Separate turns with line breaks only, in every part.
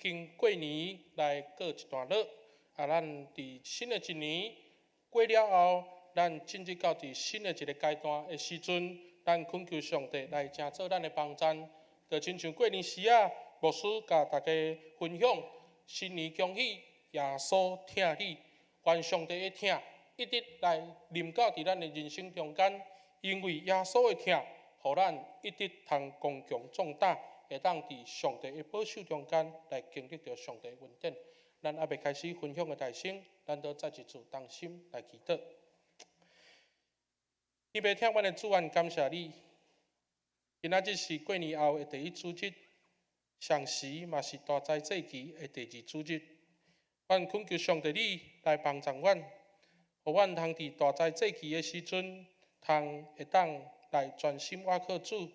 经过年来过一段落，咱伫新的一年过了后，咱进入到伫新的一个阶段的时阵，咱恳求上帝来成做咱的帮衬，就亲像过年时啊，牧师甲大家分享新年恭喜，耶稣疼你，愿上帝的疼一直来临到伫咱的人生中间，因为耶稣的疼，互咱一直通刚强壮大。会当伫上帝的保守中间来经历到上帝的恩典。咱还未开始分享的大声，咱都再一次同心来祈祷。天父听阮的主愿，感谢你。今仔日是过年后的第一主日，上时嘛是大灾祭期的第二主日。阮恳求上帝你来帮助阮，互阮通伫大灾祭期的时阵，会当来专心倚靠主。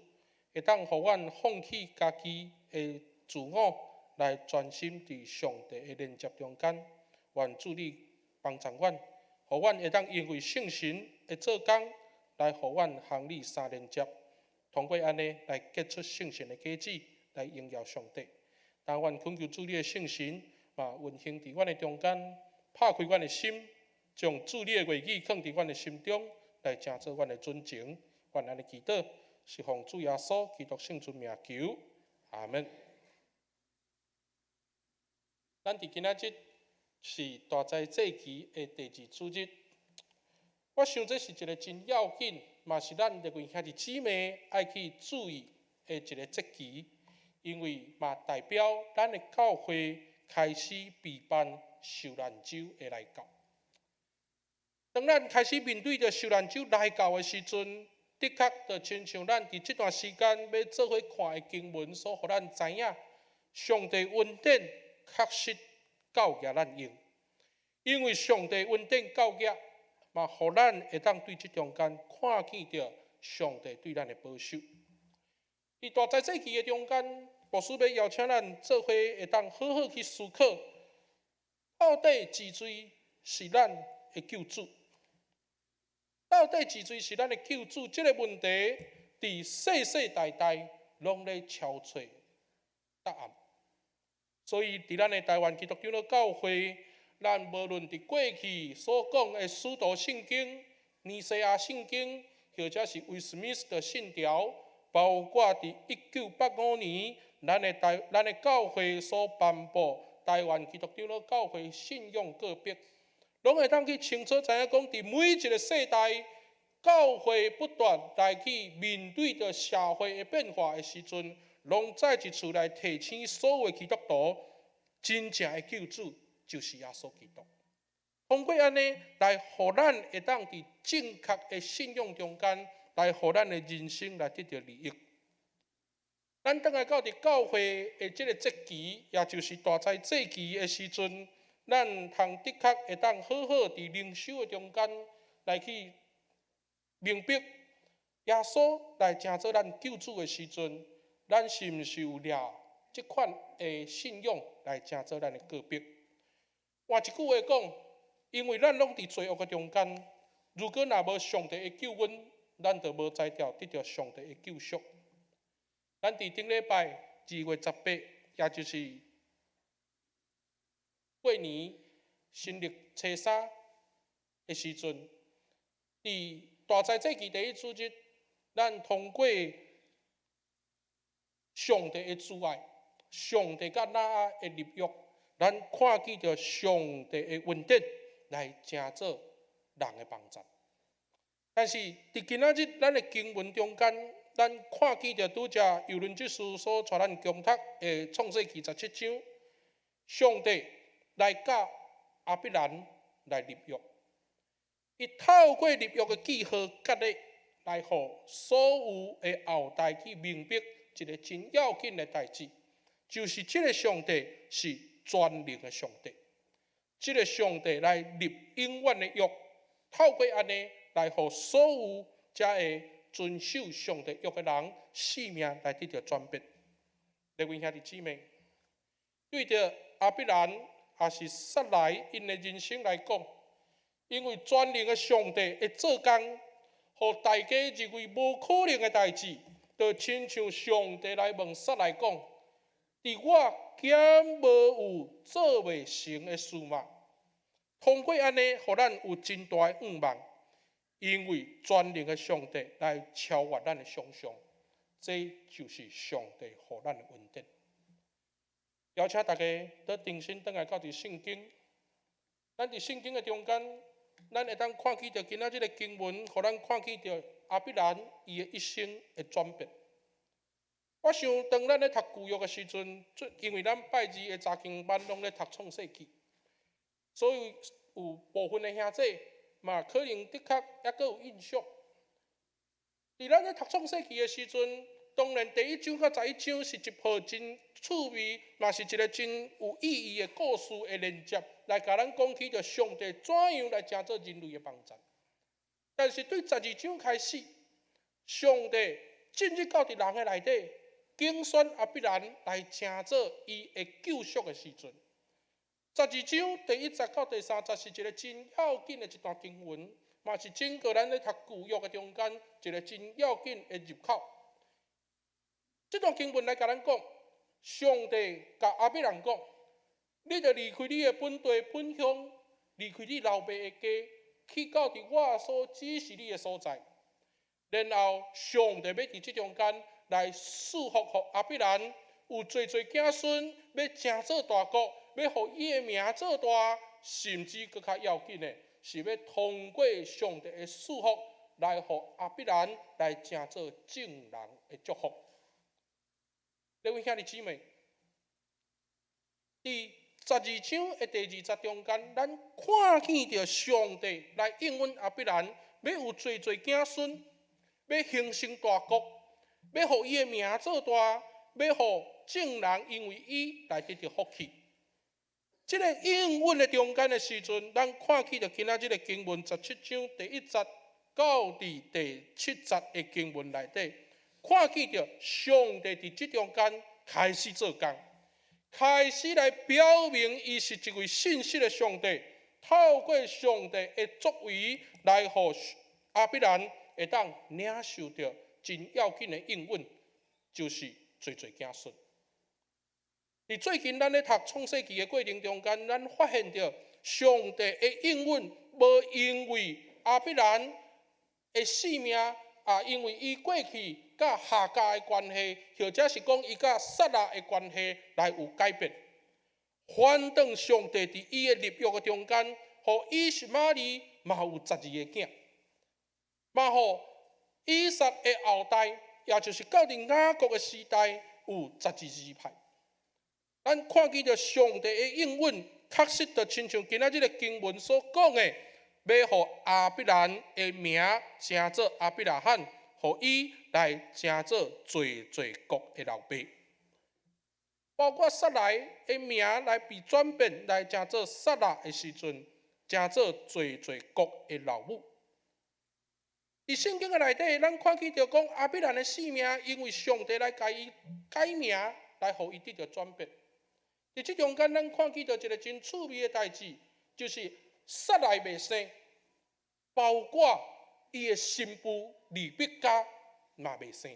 会当互阮放弃家己的自我，来专心伫上帝的连接中间。愿主你帮助阮，互阮会当因为圣神的做工，来互阮行你三连接，通过安尼来结出圣神的果子，来荣耀上帝。但愿恳求主你的圣神嘛运行伫阮的中间，拍开阮的心，将主你的话语放伫阮的心中，来成做阮的准情。愿安尼祈祷。是奉主耶稣基督圣尊名求，阿门。咱伫今仔日是大灾祭期的第二主日，我想这是一个真要紧，嘛是咱各位兄弟姊妹爱去注意的一个节期，因为嘛代表咱的教会开始备办受难周的来到。当咱开始面对着受难周来到的时阵，的确，就亲像咱伫这段时间要做伙看的经文所，互咱知影，上帝恩典确实教育咱用，因为上帝恩典教育嘛，互咱会当对这中间看见着上帝对咱的保守。伫大灾祭期的中间，牧师要邀请咱做伙会当好好去思考，到底治罪是咱的救主。到底治罪是咱的救主？这个问题，伫世世代代拢咧敲找答案。所以，伫咱的台湾基督长老教会，咱无论伫过去所讲的使徒圣经、尼西亚圣经，或者是威斯敏斯特信条，包括伫1985年，咱的教会所颁布台湾基督长老教会信仰个别。拢会当去清楚知影讲，伫每一个世代，教会不断来去面对着社会的变化的时阵，拢再一次来提醒所有的基督徒，真正的救主就是耶稣基督。通过安尼，来互咱会当伫正确的信仰中间，来互咱的人生来得到利益。咱当来到伫教会的这个节期，也就是大灾祭期的时阵。咱通的确会当好好伫灵修的中间来去明白，耶稣来成做咱救主的时阵，咱是毋是有抓这款的信仰来成做咱的个别？换一句话讲，因为咱拢伫罪恶的中间，如果若无上帝的救恩，咱就无才调得到上帝的救赎。咱伫顶礼拜2月18，也就是过年新历初3的时阵，伫大灾祭期第一主日，咱通过上帝的慈爱、上帝甲咱的立约，咱看见着上帝的恩典来成做人的帮助。但是伫今仔日咱的经文中间，咱看见着拄则尤伦之书所带咱共读的创世记17章，上帝来甲亚伯兰来立约，伊透过立约的记号甲咧，来互所有的后代去明白一个真要紧的代志，就是这个上帝是全能的上帝，这个上帝来立永远的约，透过安尼来互所有才会遵守上帝约的人性命来得到转变。各位兄弟姊妹，对着亚伯兰也是撒来因的人生来讲，因为全能的上帝会做工，互大家认为无可能的代志，就亲像上帝来问撒来讲：伫我减无有做袂成的事嘛。通过安尼，互咱有真大的愿望，因为全能的上帝来超越咱的想象，这就是上帝互咱的恩典。邀请大家倒重新倒来到伫圣经，咱伫圣经的中间，咱会当看见着今仔日个经文，互咱看见着亚伯兰伊的一生的转变。我想，当咱咧读旧约的时阵，因为咱拜二的查经班拢咧读创世纪，所以有部分的兄弟嘛，可能的确还阁有印象。伫咱咧读创世纪的时阵，当然第1章到11章是一部真趣味，嘛是一个真有意义的故事的连接，来甲咱讲起着上帝怎样来成做人类的帮助。但是对12章开始，上帝进入到伫人的内底，竞选亚伯兰来成做伊的救赎的时阵。12章第1节到第3节是一个真要紧的一段经文，嘛是整个咱咧读旧约的中间一个真要紧的入口。这段经文来甲咱讲，上帝甲亚伯兰讲：“你着离开你的本地本乡，离开你老爸的家，去到伫我所指示你的所在。”然后上帝要伫这中间来祝福亚伯兰有侪子孙，要成做大国。要互伊的名做大，甚至搁较要紧的，是要通过上帝的祝福，来互亚伯兰来成做正人的祝福。各位兄弟姊妹，伫12章的第2节中间，咱看见着上帝来应允亚伯兰，要有侪子孙，要形成大国，要互伊的名做大，要互正人因为伊来得到福气。这个应允的中间的时阵，咱看起着今仔日的经文17章第1节到第7节的经文内底，看见着上帝伫这中间开始做工，开始来表明伊是一位信实的上帝，透过上帝的作为来互亚伯兰会当领受着真要紧的应允，就是侪子孙。伫最近，咱咧读创世纪的过程中间，咱发现着上帝的应允，无因为亚伯兰的性命因为伊过去甲夏甲的关系，或者是讲伊甲撒拉的关系来有改变。反正上帝伫伊的立约的中间，互以实玛利嘛有12个囝，嘛互以撒的后代，也就是到伫雅各的时代有12支派。咱看见着上帝的应允，确实就亲像今仔日的经文所讲的，要互亚伯兰的名成做亚伯拉罕，互伊来成做侪国的老爸。包括撒来的名来被转变，来成做撒拉的时阵，成做侪国的老母。伫圣经的内底，咱看见着讲亚伯兰的性命，因为上帝来甲伊改名，来互伊得到转变。伫这中间，咱看见到一个真趣味的代志，就是撒来未生，包括伊的新妇利百加嘛未生。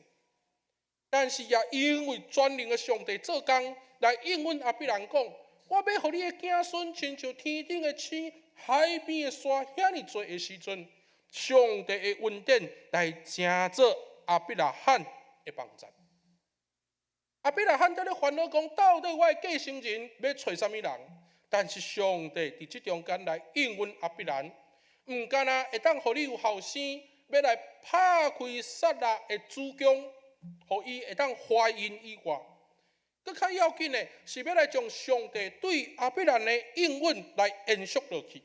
但是也因为全能的上帝做工，来应允亚伯兰讲：我要互你的子孙，亲像天顶的星、海边的沙遐尼多的时阵，上帝的恩典来成做亚伯拉罕的帮助。亚伯拉罕在咧烦恼讲，到底我的继承人要找什么人？但是上帝伫这中间来应允亚伯兰，唔干那会当互你有后生，要来拍开撒拉的子宫，互伊会当怀孕以外，更较要紧的是要来将上帝对亚伯兰的应允来延续落去。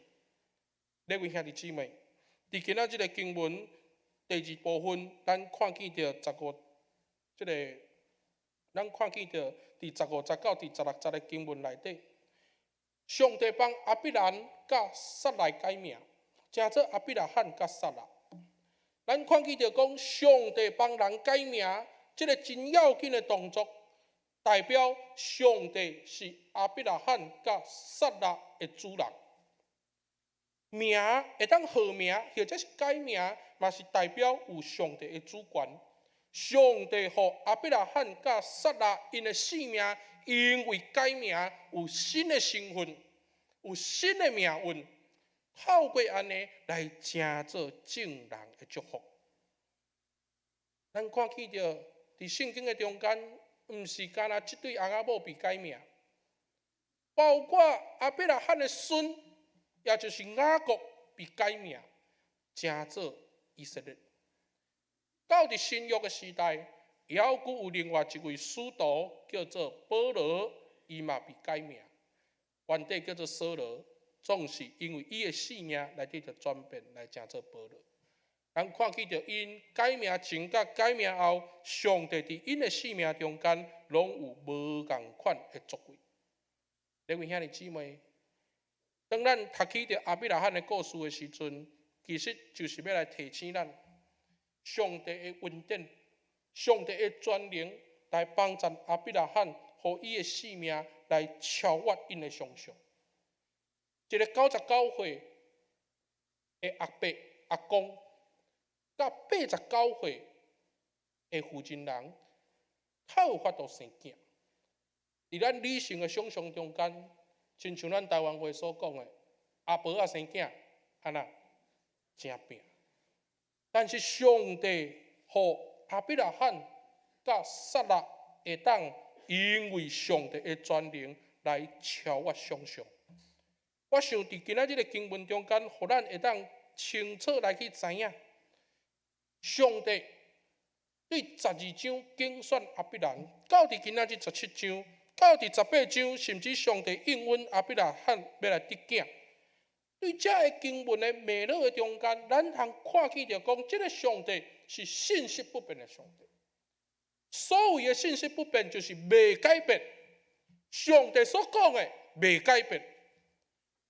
各位兄弟姊妹，伫今仔日的经文第2部分，咱看见着咱看见着第15节到第16节的经文内底，上帝帮亚伯兰甲撒拉改名，成做亚伯拉罕甲撒拉。咱看见着讲，上帝帮人改名，这个真要紧的动作，代表上帝是亚伯拉罕甲撒拉的主人。名会当号名，或者是改名，嘛是代表有上帝的主权。上帝互亚伯拉罕甲撒拉因的性命，因为改名有新的身份，有新的命运，透过安尼来成做正人的祝福。咱看见着伫圣经的中间，毋是干那即对翁仔某被改名，包括亚伯拉罕的孙，也就是雅各被改名，成做以色列。到伫新约的时代，还佫有另外一位使徒叫做保罗，伊嘛被改名，原底叫做扫罗，总是因为伊的性命内底就转变来成做保罗。咱看见着因改名前甲改名后，上帝伫因的性命中间，拢有无共款的作为。各位兄弟姊妹，当咱读起着亚伯拉罕的故事的时阵，其实就是要来提醒咱，上帝的恩典、上帝的专灵来帮助亚伯拉罕，互伊的性命来超越因的想象。一个99岁的阿伯、阿公，甲89岁的负责人，较有法度生囝。伫咱理性的想象中间，亲像咱台湾话所讲的，阿婆啊生囝，安那真拼。但是上帝互亚伯拉罕甲撒拉会当因为上帝的专灵来超越想象。我想伫今仔日的经文中间，互咱会当清楚来去知影，上帝对12章竞选亚伯兰，到伫今仔日17章，到伫18章，甚至上帝应允亚伯拉罕要来得囝。对这个经文的脉络的中间，咱通看见着讲，这个上帝是信息不变的上帝。所谓的信息不变，就是未改变。上帝所讲的未改变。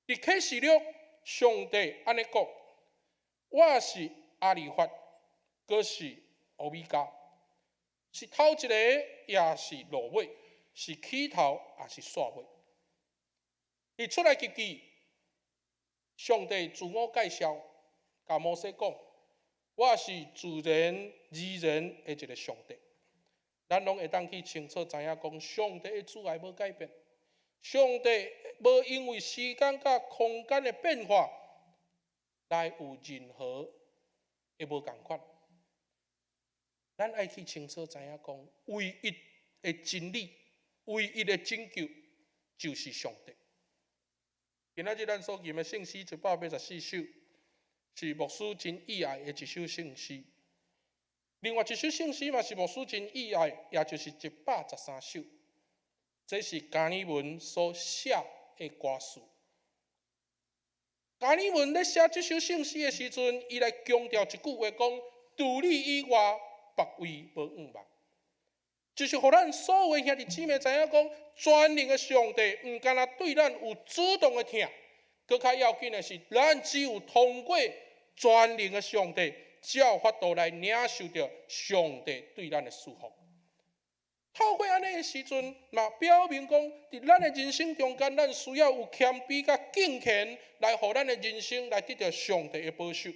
伫启示录，上帝安尼讲：我是阿里法，阁是欧米伽，是头一个，也是落尾，是起头，也是煞尾。伫出来记记。上帝自我介绍，甲摩西讲：我是自然而然的一个上帝。咱拢会当去清楚知影讲，上帝的主爱无改变，上帝无因为时间甲空间的变化来有任何的无共款。咱爱去清楚知影讲，唯一的真理、唯一的拯救就是上帝。今仔日咱所念的圣诗184首，是牧师真意爱的一首圣诗。另外一首圣诗嘛是牧师真意爱，也就是113首。这是加尔文所写的歌词。加尔文咧写这首圣诗的时阵，伊来强调一句话讲：除你以外，别位无仰望。就是互咱所有的兄弟姊妹知影讲，全能的上帝毋干那对咱有主动的听，更较要紧的是，咱只有通过全能的上帝，才有法度来领受到上帝对咱的祝福。透过安尼的时阵，嘛表明讲，伫咱的人生中间，咱需要有谦卑甲敬虔，来互咱的人生来得到上帝的保守。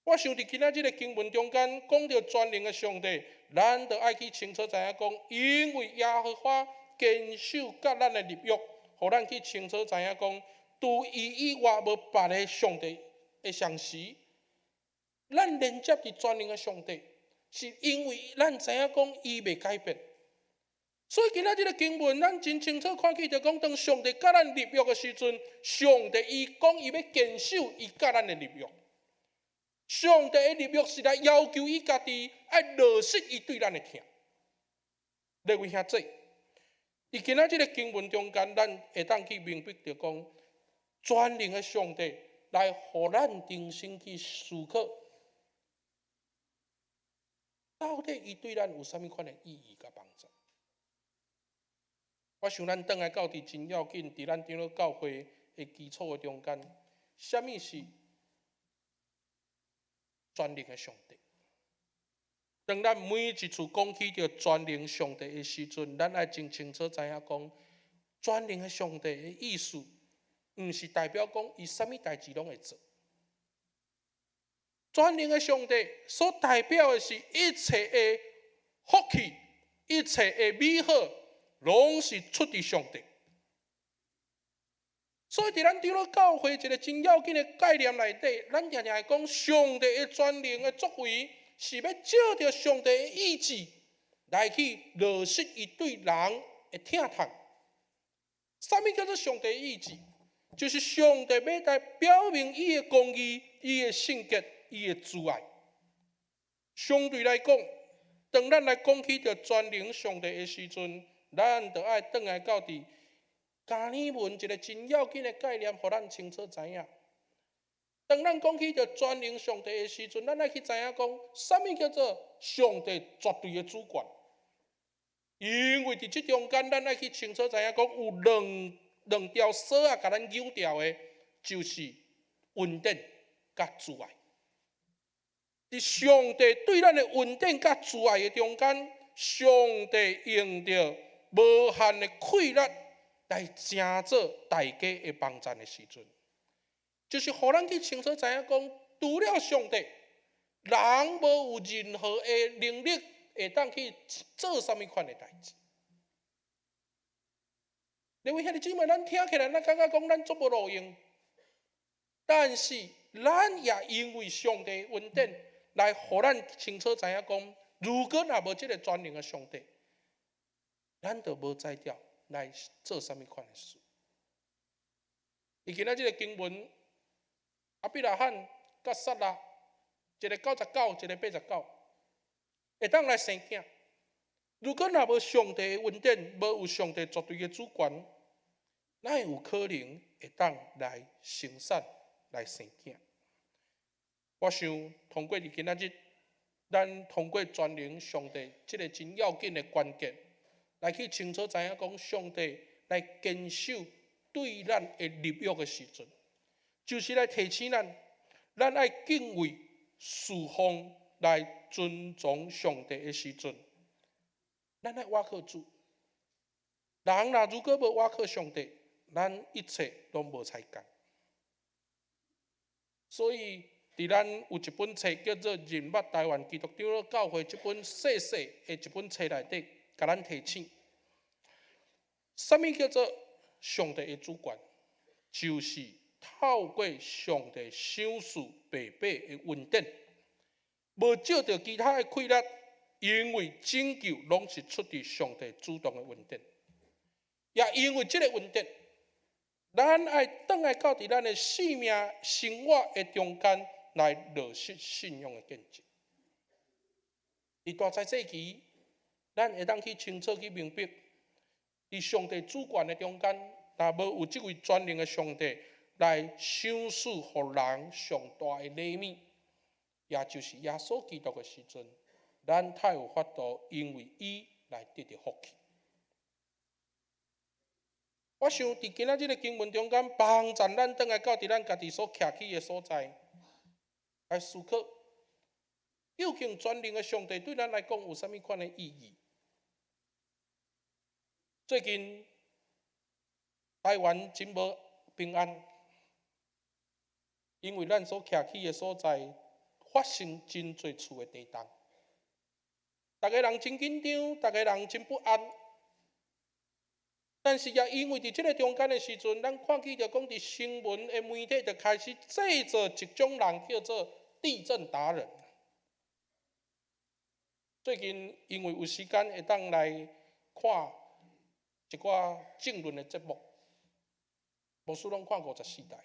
我想伫今仔日的经文中间，讲到全能的上帝，咱就爱去清楚知影讲，因为耶和华坚守甲咱的立约，互咱去清楚知影讲，除伊以外无别个上帝的相识。咱连接伫全能的上帝，是因为咱知影讲伊未改变。所以今仔日的经文，咱真清楚看见着讲，当上帝甲咱立约的时阵，上帝伊讲伊要坚守伊甲咱的立约。上帝的立约是来要求伊家己爱落实伊对咱的听。各位兄弟，伫今仔日的经文中间，咱会当去明白着讲，全能的上帝来互咱人生去思考，到底伊对咱有啥物款的意义甲帮助？我想咱倒来到伫真要紧，伫咱长老教会的基础的中间，啥物是全能的上帝？当咱每一次讲起着全能上帝的时阵，咱爱真清楚知影讲，全能的上帝的意思，毋是代表讲伊啥物代志拢会做。全能的上帝所代表的是一切的福气，一切的美好，拢是出自上帝。所以，伫咱长老教会一个真要紧的概念内底，咱常常会讲上帝的全能的作为，是要照着上帝的意志来去落实伊对人的疼痛。什么叫做上帝的意志？就是上帝要来表明伊的公义、伊的圣洁、伊的慈爱。相对来讲，当咱来讲起着全能上帝的时阵，咱就爱倒来到伫加尔文一个真要紧的概念，互咱清楚知影。当咱讲起着全能上帝的时阵，咱爱去知影讲，什么叫做上帝绝对的主权？因为伫即中间，咱爱去清楚知影讲，有两条绳啊，甲咱扭掉的，就是恩典甲慈爱。伫上帝对咱的恩典甲慈爱的中间，上帝用着无限的气力来成做大家的帮助的时阵，就是互咱去清楚知影讲，除了上帝，人无有任何的能力会当去做什么款的代志。因为遐个姊妹，咱听起来，咱感觉讲咱足无路用，但是咱也因为上帝恩典来互咱清楚知影讲，如果若无即个全能的上帝，咱就无才调来做什么款的事。伊今仔即个经文，亚伯拉罕甲撒拉，一个99，一个89，会当来生囝。如果若无上帝的恩典，无有上帝绝对的主权，咱有可能会当来生产、来生囝。我想通过今仔日，咱通过全能上帝这个真要紧的关键，来去清楚知影讲，上帝来坚守对咱的立约的时阵，就是来提醒咱爱敬畏、侍奉、来尊重上帝的时阵，咱爱倚靠主。人若如果无倚靠上帝，咱一切拢无才干。所以，伫咱有一本册叫做《认捌台湾基督长老教会》这本细细的一本册内底，甲咱提醒，什么叫做上帝的主权？就是透过上帝赏赐白白的恩典，无照着其他的规律，因为拯救拢是出自上帝主动的恩典，也因为这个恩典，咱爱倒来到伫咱的生命生活的中间来落实信仰的见证。伫大灾世期，咱会当去清楚去明白，伫上帝主权的中间，若无有即位全能的上帝来赏赐互人上大的礼物，也就是耶稣基督的时阵，咱才有法度因为伊来得到福气。我想伫今仔日个经文中间，帮助咱倒来到伫咱家己所徛起的所在，来思考，究竟全能的上帝对咱来讲有啥物款的意义？最近台湾真无平安，因为咱所徛起的所在发生真侪厝的地动，大家人真紧张，大家人真不安。但是也因为伫即个中间的时阵，咱看见着讲伫新闻的媒体就开始制造一种人叫做地震达人。最近因为有时间会当来看一寡政论的节目，无输拢看54台。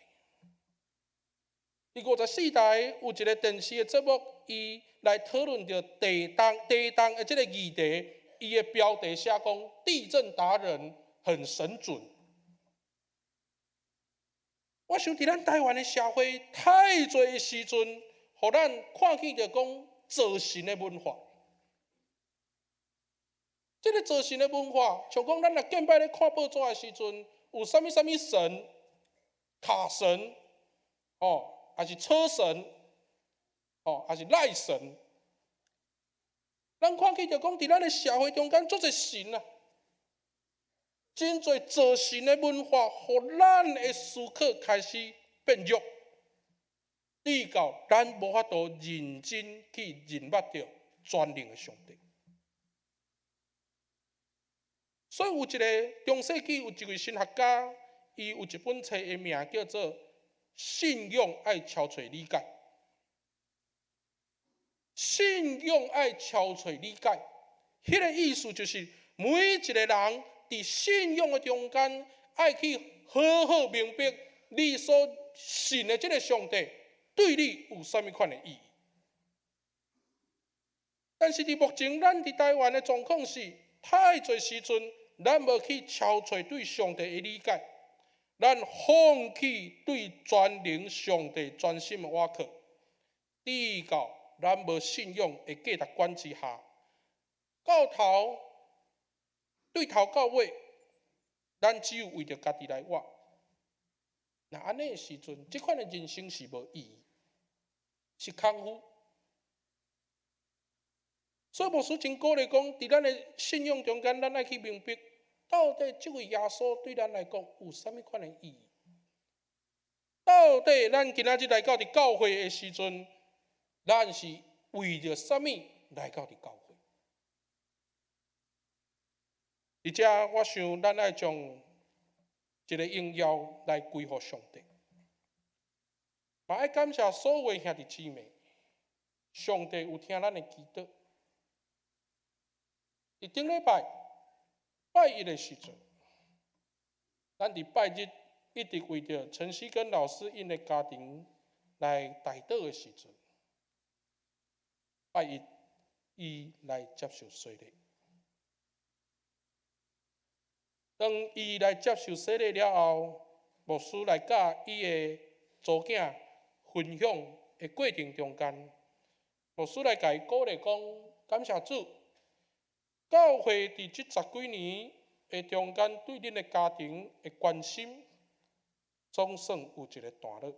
伫54台有一个电视的节目，伊来讨论着地动的即个议题，伊的标题写讲地震达人很神准。我想伫咱台湾的社会太侪的时阵，互咱看见着讲造神的文化。这个造神的文化，像讲咱若敬拜咧看报纸的时阵，有啥物神、卡神，还是车神，还是赖神。咱看见着讲伫咱的社会中间，足侪神啊。真侪造神的文化，互咱的思考开始变弱。对到咱无法度认真去认捌着全能的上帝。所以有一个中世纪有一位神学家，伊有一本册的名叫做《信仰爱超找理解》。信仰爱超找理解，迄个意思就是每一个人伫信仰的中间，爱去好好明白你所信的这个上帝对你有啥物款的意义。但是伫目前咱伫台湾的状况是，太侪时阵，咱无去超找对上帝的理解，咱放弃对全能上帝专心的倚靠，直到咱无信仰的价值观之下，到头对头到尾，咱只有为着家己来活。那安尼的时阵，即款的人生是无意义，是空虚。所以牧师真鼓励讲，伫咱的信仰中间，咱爱去明白，到底这位耶稣对咱来讲有啥物款的意义？到底咱今仔日来到伫教会的时阵，咱是为着啥物来到伫教会？而且我想，咱爱将一个应邀来归乎上帝，嘛爱感谢所有的兄弟姊妹，上帝有听咱的祈祷。伫顶礼拜拜一的时阵，咱伫拜日一直为着陈锡根老师因的家庭来代祷的时阵，拜一伊来接受洗礼。当伊来接受洗礼了后，牧师来甲伊的祖囝分享的过程中间，牧师来甲伊鼓励讲：感谢主。教会伫这10几年的中间，对恁的家庭的关心，总算有一个段落。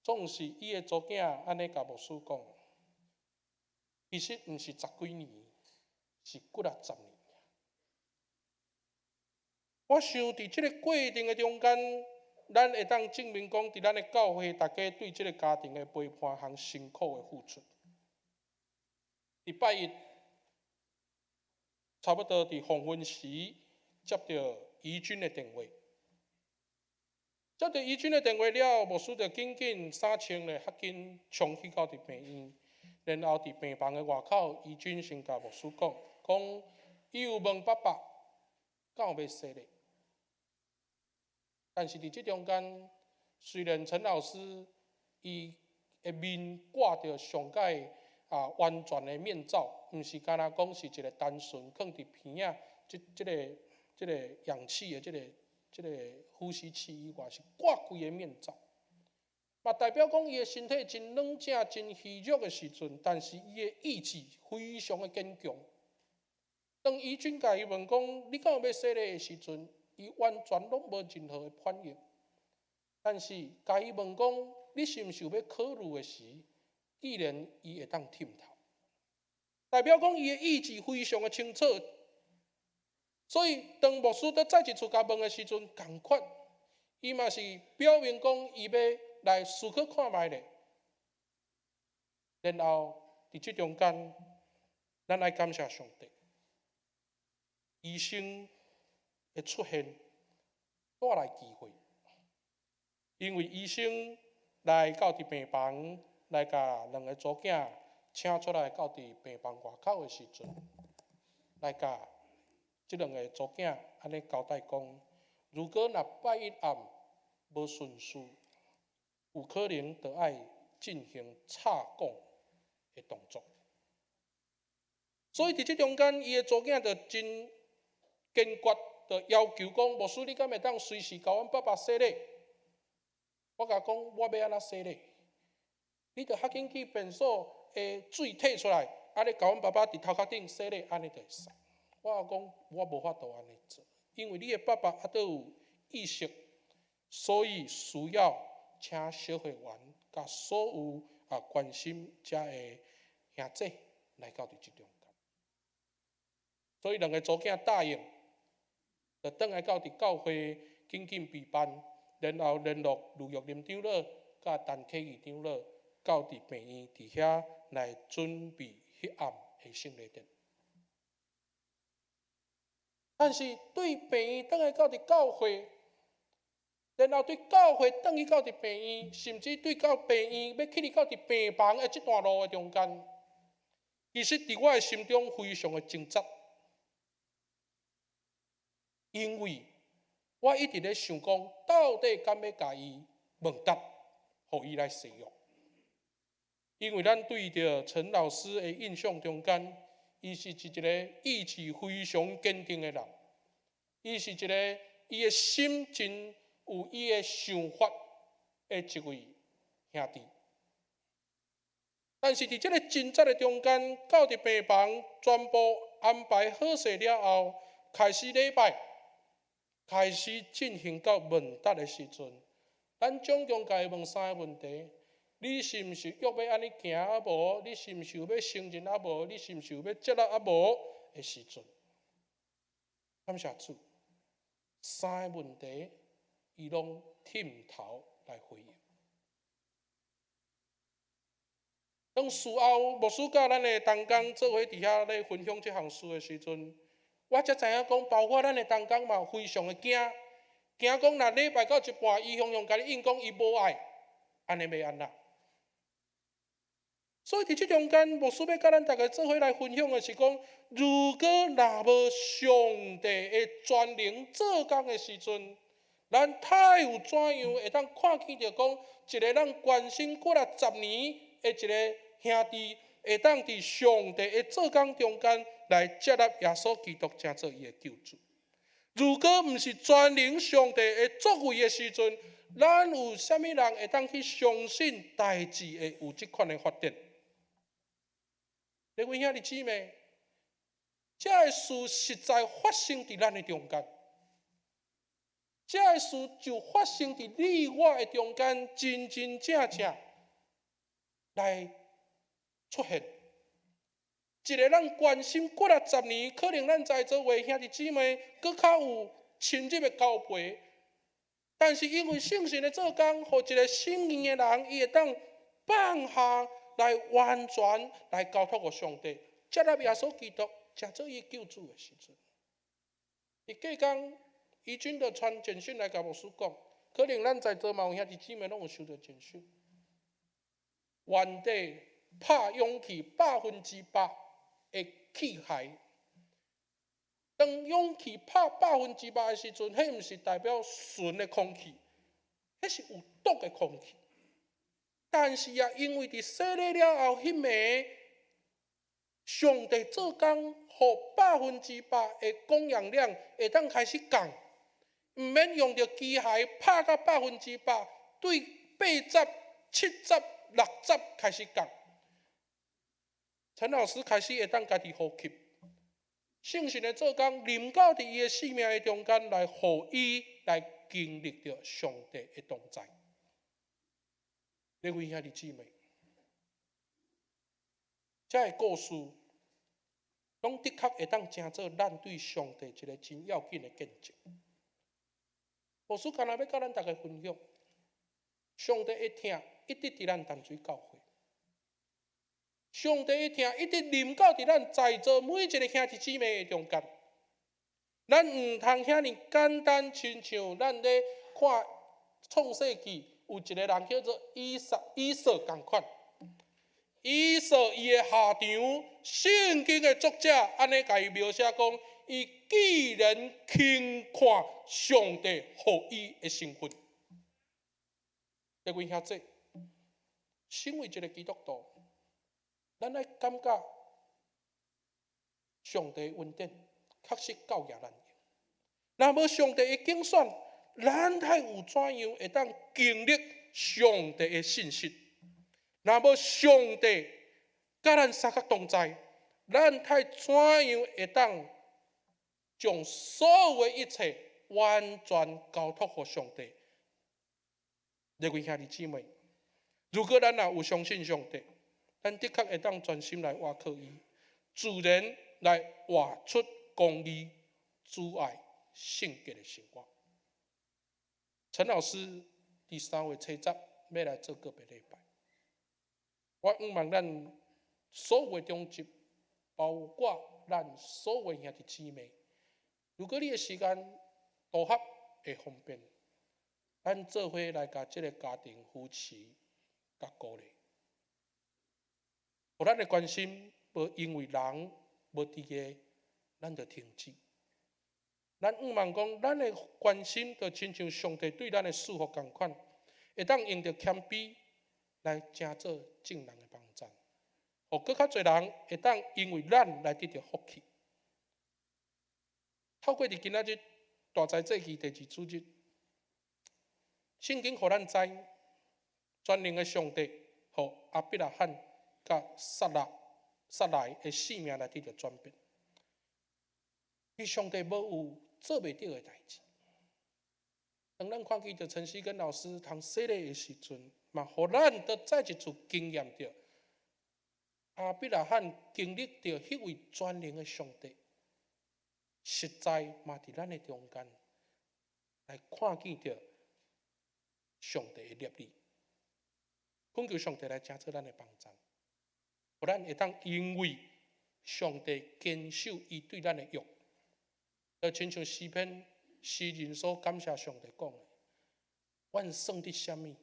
总是伊的祖囝安尼甲牧师讲，其实毋是10几年，是几啊10年。我想伫这个过程的中间，咱会当证明讲，伫咱的教会，大家对这个家庭的陪伴和辛苦的付出。伫拜一。差不多伫黄昏时接到怡君的电话，接到怡君的电话了，牧师就紧紧衫穿咧，较紧冲去到伫病院，然后伫病房的外口，怡君先甲牧师讲伊有问爸爸敢有要洗礼，但是伫这中间，虽然陈老师伊的面挂着上界完全的面罩。毋是干那讲是一个单纯放伫鼻仔，这个氧气的这个呼吸器以外，是挂规个面罩，嘛代表讲伊的身体真软正、真虚弱的时阵，但是伊的意志非常的坚强。当怡君甲伊问讲你敢有要洗礼的时阵，伊完全拢无任何的反应。但是甲伊问讲你是毋是有要考虑的时，既然伊会当忝头。代表讲伊的意志非常的清楚，所以当牧师在再一次甲问的时阵，同款，伊嘛是表明讲伊要来思考看卖咧。然后伫这中间，咱爱感谢上帝，医生的出现带来机会，因为医生来到伫病房，来甲两个祖囝。请出来到伫病房外口的时阵，来甲这两个祖囝安尼交代讲：如果若拜一暗无顺序，有可能就要进行插管的动作。所以伫这中间，伊的祖囝就真坚决，就要求讲：牧师，你敢会当随时甲阮爸爸洗礼？我甲讲，我要安怎洗礼？你着较紧去便所。水摕出来，安尼甲阮爸爸伫头壳顶洗礼，安尼就会使。我讲我无法度安尼做，因为你的爸爸还都有意识，所以需要请小会员甲所有关心遮的兄弟来到伫即中间。所以两个祖囝答应，就转来到伫教会紧紧备办，然后联络如约林长老甲陈启义长老到伫病院伫遐来准备迄暗的圣礼典。但是对病院倒来到伫教会，然后对教会转去到伫病院，甚至对到病院要去到伫病房的这段路的中间，其实伫我的心中非常的挣扎，因为我一直咧想讲，到底敢要甲伊问答，互伊来使用？因为咱对着陈老师的印象中间，伊是一个意志非常坚定的人，伊是一个伊的心真有伊的想法的一位兄弟。但是伫这个挣扎的中间，到伫病房全部安排好势了后，开始礼拜，开始进行到问答的时阵，咱总共家问3个问题。你是毋是约要安尼行啊无？你是毋是有要承认啊无？你是毋是有要接纳啊无？的时阵，感谢主，3个问题伊拢点头来回应。当事后牧师甲咱的同工做伙伫遐咧分享这项事的时阵，我才知影讲，包括咱的同工嘛，非常的惊讲若礼拜到一半，伊雄甲你应讲伊无爱，安尼要安怎？所以伫即中间，牧师要甲咱大家做伙来分享的是讲，如果若无上帝的全能做工的时阵，咱太有怎样会当看见着讲，一个咱关心过了10年的一个兄弟，会当伫上帝的做工中间来接纳耶稣基督，成做伊的救主。如果毋是全能上帝的作为的时阵，咱有啥物人会当去相信代志会有即款的发展？各位兄弟姊妹，这个事实在发生伫咱的中间，这个事就发生伫你我的中间，真真正正来出现。一个咱关心过了10年，可能咱在座位兄弟姊妹搁较有深入的交陪，但是因为圣神的做工，互一个信义的人，伊会当放下来完全来交托给上帝，接纳耶稣基督，成做伊救主的时阵，伫隔天，伊准就传简讯来甲牧师讲，可能咱在座嘛有兄弟姊妹拢有收到简讯，原地拍勇气100%的气械。当勇气拍100%的时阵，迄毋是代表纯的空气，迄是有毒的空气。但是也因为伫洗礼了后，迄暝上帝做工，互100%的供养量会当开始降，毋免用着机械拍到100%，对80、70、60开始降。陈老师开始会当家己呼吸。圣神的做工临到伫伊的生命的中间，来互伊来经历着上帝的同在。各位兄弟姊妹，这个故事，拢的确会当成做咱对上帝一个真要紧的见证。牧师干那要甲咱大家分享，上帝一听，一直伫咱淡水教会。上帝一听，一直临到伫咱在座每一个兄弟姊妹的中间。咱毋通遐尼简单，亲像咱咧看创世纪有一个人叫做以扫共款。以扫伊的下场，圣经的作者安尼甲伊描写讲，伊既然轻看上帝互伊的身份，各位兄弟，身为一个基督徒，咱爱感觉上帝恩典确实教育咱。若无上帝的拣选，咱太有怎样会当经历上帝的信息？若无上帝甲咱三角同在，咱太怎样会当将所有的一切完全交托给上帝？各位兄弟姊妹，如果咱若有相信上帝，咱的确会当专心来倚靠伊，自然来活出公义、主爱、圣洁的生活。陈老师第3位7集要来做个别礼拜。我希望咱所有的中级，包括咱所有兄弟姊妹，如果你的时间符合会方便，咱做伙来甲这个家庭扶持、甲鼓励，互咱的关心无因为人无伫个，咱就停止。咱希望讲，咱的关心就亲像上帝对咱的祝福同款，会当用着谦卑来成做正人的帮助，互更较侪人会当因为咱来得到福气。透过伫今仔日大灾节期第2主日，圣经互咱知，全能的上帝互亚伯拉罕甲撒来的性命来得到转变。伊上帝无有做袂到的代志。当咱看见着陈思根老师通洗礼的时阵，嘛，互咱都再一次经验着亚伯拉罕经历着迄位全能的上帝，实在嘛伫咱的中间来看见着上帝的立力，恳求上帝来成做咱的帮助，互咱会当因为上帝坚守伊对咱的约。就亲像诗篇诗人所感谢上帝讲的：“阮算得什么？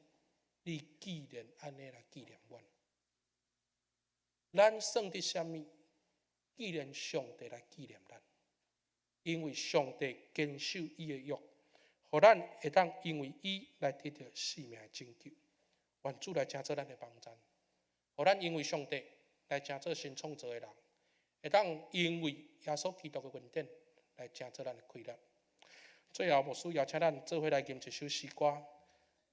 你既然安尼来纪念阮，咱算得什么？既然上帝来纪念咱，因为上帝坚守伊的约，互咱会当因为伊来得到生命的拯救。愿主来成做咱的帮助，互咱因为上帝来成做新创造的人，会当因为耶稣基督的恩典。”来成做咱的快乐。最后，牧师邀请咱做伙来吟一首诗歌，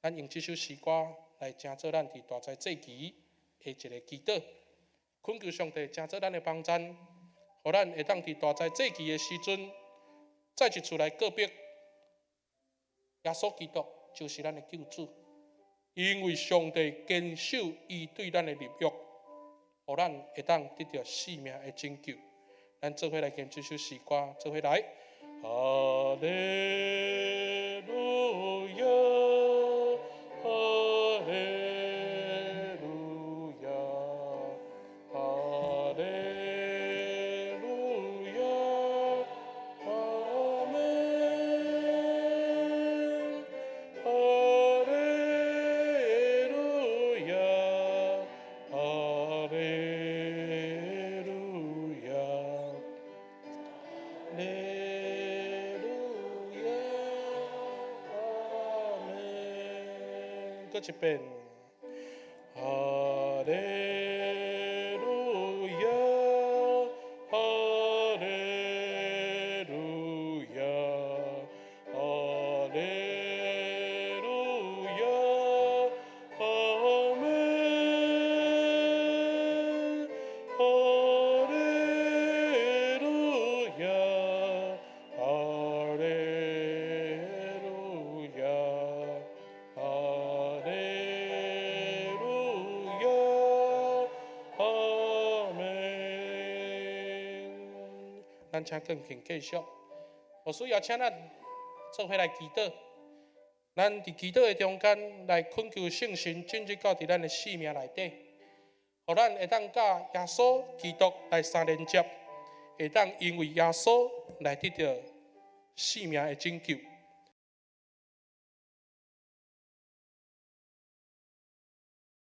咱用这首诗歌来成做咱伫大灾节期的一个祈祷，恳求上帝成做咱的帮助，互咱会当伫大灾节期的时阵，再一次来告别耶稣基督就是咱的救主，因为上帝坚守伊对咱的立约，互咱会当得到生命的拯救。咱做伙来念这首诗歌，做伙来。哈利路亚，哈利路亚，哈利路亚，阿门，哈利路亚，哈利路亚。搁一遍，哈利路亚，哈利路亚，哈利路亚，阿门，哈利路亚，哈利路亚。咱请更请继续，牧师邀请咱做伙来祈祷。咱伫祈祷的中间来恳求圣神进入到伫咱的生命内底，互咱会当甲耶稣基督来相连接，会当因为耶稣来得到生命的拯救。